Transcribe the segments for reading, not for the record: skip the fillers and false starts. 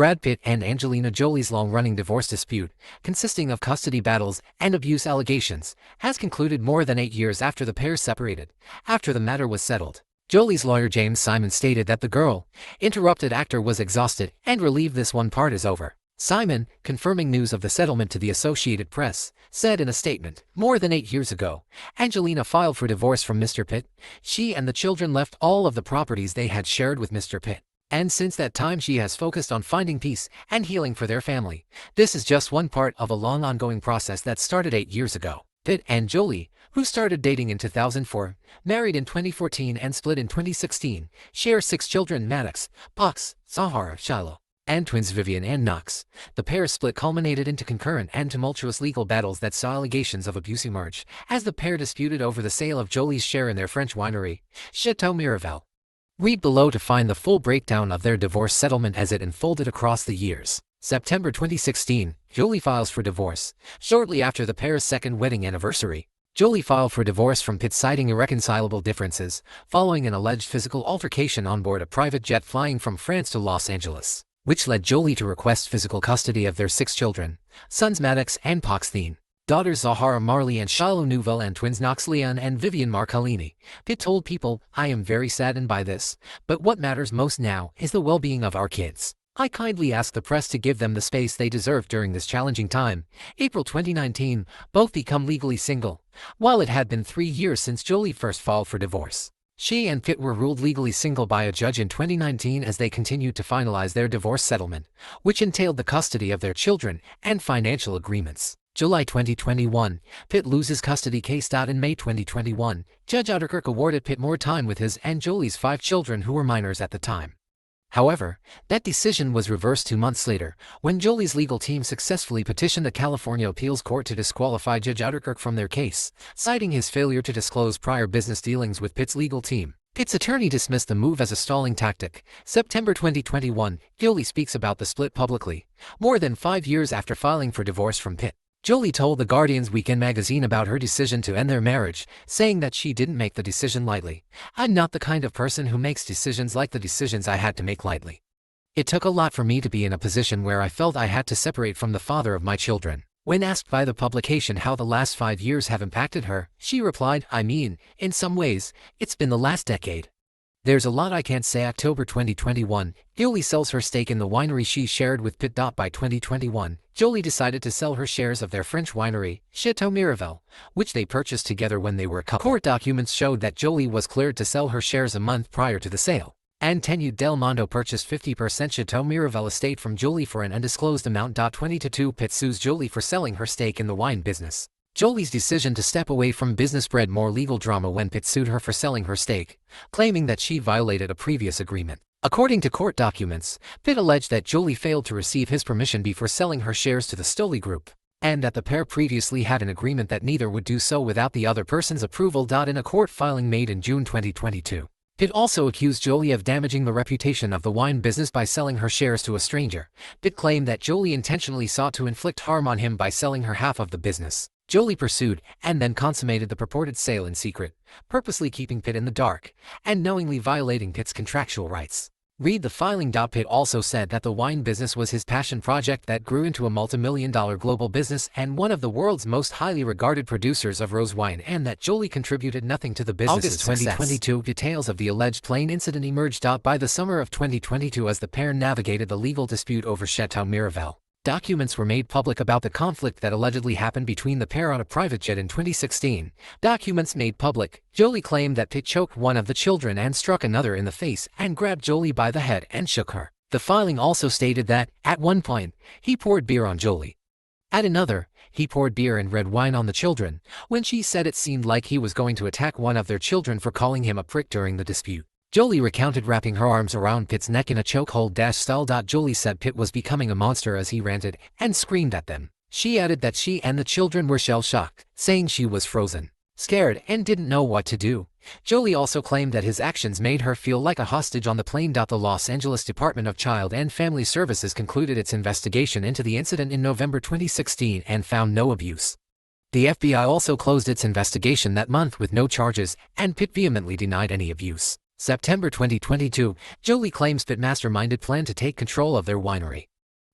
Brad Pitt and Angelina Jolie's long-running divorce dispute, consisting of custody battles and abuse allegations, has concluded more than 8 years after the pair separated. After the matter was settled, Jolie's lawyer James Simon stated that the girl-interrupted actor was exhausted and relieved this one part is over. Simon, confirming news of the settlement to the Associated Press, said in a statement, "More than 8 years ago, Angelina filed for divorce from Mr. Pitt. She and the children left all of the properties they had shared with Mr. Pitt. And since that time she has focused on finding peace and healing for their family. This is just one part of a long ongoing process that started 8 years ago." Pitt and Jolie, who started dating in 2004, married in 2014 and split in 2016, share 6 children: Maddox, Pox, Zahara, Shiloh, and twins Vivian and Knox. The pair's split culminated into concurrent and tumultuous legal battles that saw allegations of abuse emerge, as the pair disputed over the sale of Jolie's share in their French winery, Chateau Miraval. Read below to find the full breakdown of their divorce settlement as it unfolded across the years. September 2016, Jolie files for divorce. Shortly after the pair's second wedding anniversary, Jolie filed for divorce from Pitt, citing irreconcilable differences, following an alleged physical altercation on board a private jet flying from France to Los Angeles, which led Jolie to request physical custody of their 6 children: sons Maddox and Pox Thien, daughters Zahara Marley and Shiloh Nouvel, and twins Knox Leon and Vivian Marcolini. Pitt told People, "I am very saddened by this, but what matters most now is the well-being of our kids. I kindly ask the press to give them the space they deserve during this challenging time." April 2019, both become legally single. While it had been 3 years since Jolie first filed for divorce, she and Pitt were ruled legally single by a judge in 2019 as they continued to finalize their divorce settlement, which entailed the custody of their children and financial agreements. July 2021, Pitt loses custody case. In May 2021, Judge Alderkirk awarded Pitt more time with his and Jolie's 5 children who were minors at the time. However, that decision was reversed 2 months later, when Jolie's legal team successfully petitioned the California Appeals Court to disqualify Judge Alderkirk from their case, citing his failure to disclose prior business dealings with Pitt's legal team. Pitt's attorney dismissed the move as a stalling tactic. September 2021, Jolie speaks about the split publicly. More than 5 years after filing for divorce from Pitt, Jolie told The Guardian's Weekend magazine about her decision to end their marriage, saying that she didn't make the decision lightly. "I'm not the kind of person who makes decisions like the decisions I had to make lightly. It took a lot for me to be in a position where I felt I had to separate from the father of my children." When asked by the publication how the last 5 years have impacted her, she replied, "I mean, in some ways, it's been the last decade. There's a lot I can't say." October 2021, Jolie sells her stake in the winery she shared with Pitt. By 2021, Jolie decided to sell her shares of their French winery, Chateau Miraval, which they purchased together when they were a couple. Court documents showed that Jolie was cleared to sell her shares a month prior to the sale. Antonio Del Mondo purchased 50% Chateau Miraval estate from Jolie for an undisclosed amount. 2022, Pitt sues Jolie for selling her stake in the wine business. Jolie's decision to step away from business bred more legal drama when Pitt sued her for selling her stake, claiming that she violated a previous agreement. According to court documents, Pitt alleged that Jolie failed to receive his permission before selling her shares to the Jolie Group, and that the pair previously had an agreement that neither would do so without the other person's approval. In a court filing made in June 2022, Pitt also accused Jolie of damaging the reputation of the wine business by selling her shares to a stranger. Pitt claimed that Jolie intentionally sought to inflict harm on him by selling her half of the business. Jolie pursued and then consummated the purported sale in secret, purposely keeping Pitt in the dark and knowingly violating Pitt's contractual rights. Read the filing. Pitt also said that the wine business was his passion project that grew into a multi-million-dollar global business and one of the world's most highly regarded producers of rose wine, and that Jolie contributed nothing to the business's success. August 2022, details of the alleged plane incident emerged. By the summer of 2022, as the pair navigated the legal dispute over Chateau Miraval, documents were made public about the conflict that allegedly happened between the pair on a private jet in 2016. Documents made public, Jolie claimed that Pitt choked one of the children and struck another in the face and grabbed Jolie by the head and shook her. The filing also stated that, at one point, he poured beer on Jolie. At another, he poured beer and red wine on the children, when she said it seemed like he was going to attack one of their children for calling him a prick during the dispute. Jolie recounted wrapping her arms around Pitt's neck in a chokehold-style. Jolie said Pitt was becoming a monster as he ranted and screamed at them. She added that she and the children were shell-shocked, saying she was frozen, scared, and didn't know what to do. Jolie also claimed that his actions made her feel like a hostage on the plane. The Los Angeles Department of Child and Family Services concluded its investigation into the incident in November 2016 and found no abuse. The FBI also closed its investigation that month with no charges, and Pitt vehemently denied any abuse. September 2022, Jolie claims Pitt masterminded plan to take control of their winery.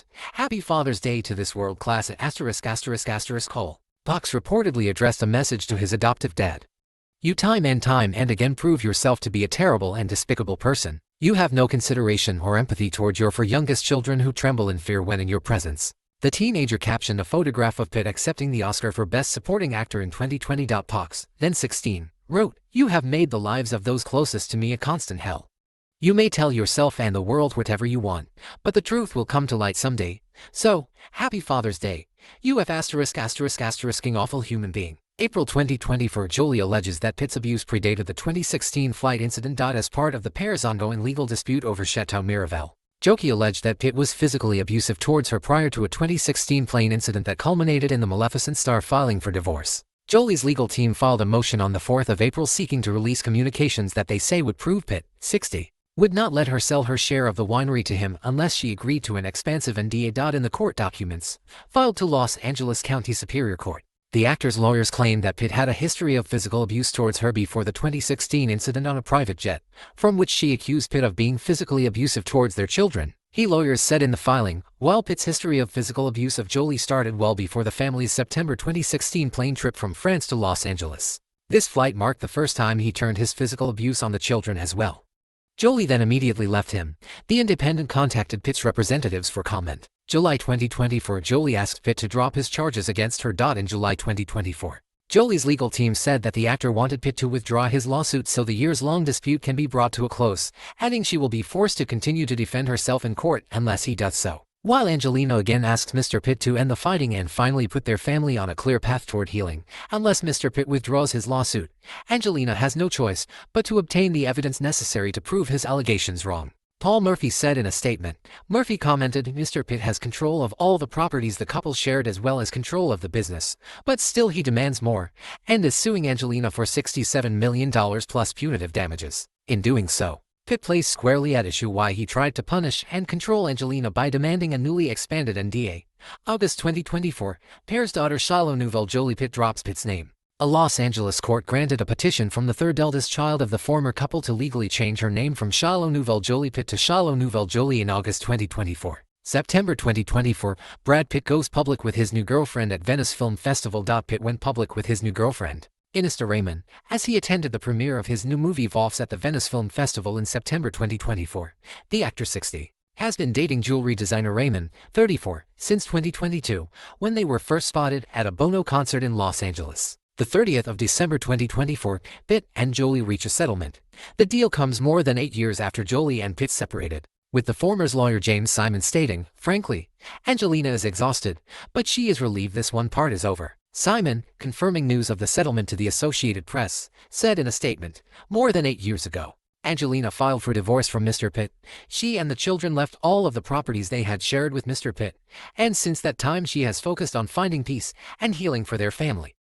divorced. Happy Father's Day to this world-class Cole. Fox reportedly addressed a message to his adoptive dad. You time and again prove yourself to be a terrible and despicable person. You have no consideration or empathy toward your four youngest children who tremble in fear when in your presence. The teenager captioned a photograph of Pitt accepting the Oscar for Best Supporting Actor in 2020. Fox, then 16, wrote, "You have made the lives of those closest to me a constant hell. You may tell yourself and the world whatever you want, but the truth will come to light someday. So, happy Father's Day. You have ******ing awful human being." April 2024. Jolie alleges that Pitt's abuse predated the 2016 flight incident. As part of the pair's ongoing legal dispute over Chateau Miraval, Jolie alleged that Pitt was physically abusive towards her prior to a 2016 plane incident that culminated in the Maleficent star filing for divorce. Jolie's legal team filed a motion on the 4th of April seeking to release communications that they say would prove Pitt, 60, would not let her sell her share of the winery to him unless she agreed to an expansive NDA. In the court documents filed to Los Angeles County Superior Court, the actor's lawyers claimed that Pitt had a history of physical abuse towards her before the 2016 incident on a private jet, from which she accused Pitt of being physically abusive towards their children. Lawyers said in the filing, while Pitt's history of physical abuse of Jolie started well before the family's September 2016 plane trip from France to Los Angeles. This flight marked the first time he turned his physical abuse on the children as well. Jolie then immediately left him. The Independent contacted Pitt's representatives for comment. July 2024. Jolie asked Pitt to drop his charges against her. In July 2024, Jolie's legal team said that the actor wanted Pitt to withdraw his lawsuit so the years-long dispute can be brought to a close, adding she will be forced to continue to defend herself in court unless he does so. While Angelina again asked Mr. Pitt to end the fighting and finally put their family on a clear path toward healing, unless Mr. Pitt withdraws his lawsuit, Angelina has no choice but to obtain the evidence necessary to prove his allegations wrong. Paul Murphy said in a statement. Murphy commented, Mr. Pitt has control of all the properties the couple shared as well as control of the business, but still he demands more, and is suing Angelina for $67 million plus punitive damages. In doing so, Pitt placed squarely at issue why he tried to punish and control Angelina by demanding a newly expanded NDA. August 2024, pair's daughter Shiloh Nouvelle Jolie. Pitt drops Pitt's name. A Los Angeles court granted a petition from the third eldest child of the former couple to legally change her name from Shiloh Nouvelle Jolie Pitt to Shiloh Nouvelle Jolie in August 2024. September 2024, Brad Pitt goes public with his new girlfriend at Venice Film Festival. Pitt went public with his new girlfriend, Inesta Raymond, as he attended the premiere of his new movie Vols at the Venice Film Festival in September 2024. The actor, 60, has been dating jewelry designer Raymond, 34, since 2022, when they were first spotted at a Bono concert in Los Angeles. The 30th of December 2024, Pitt and Jolie reach a settlement. The deal comes more than 8 years after Jolie and Pitt separated, with the former's lawyer James Simon stating, "Frankly, Angelina is exhausted, but she is relieved this one part is over." Simon, confirming news of the settlement to the Associated Press, said in a statement, "More than 8 years ago, Angelina filed for divorce from Mr. Pitt. She and the children left all of the properties they had shared with Mr. Pitt, and since that time she has focused on finding peace and healing for their family."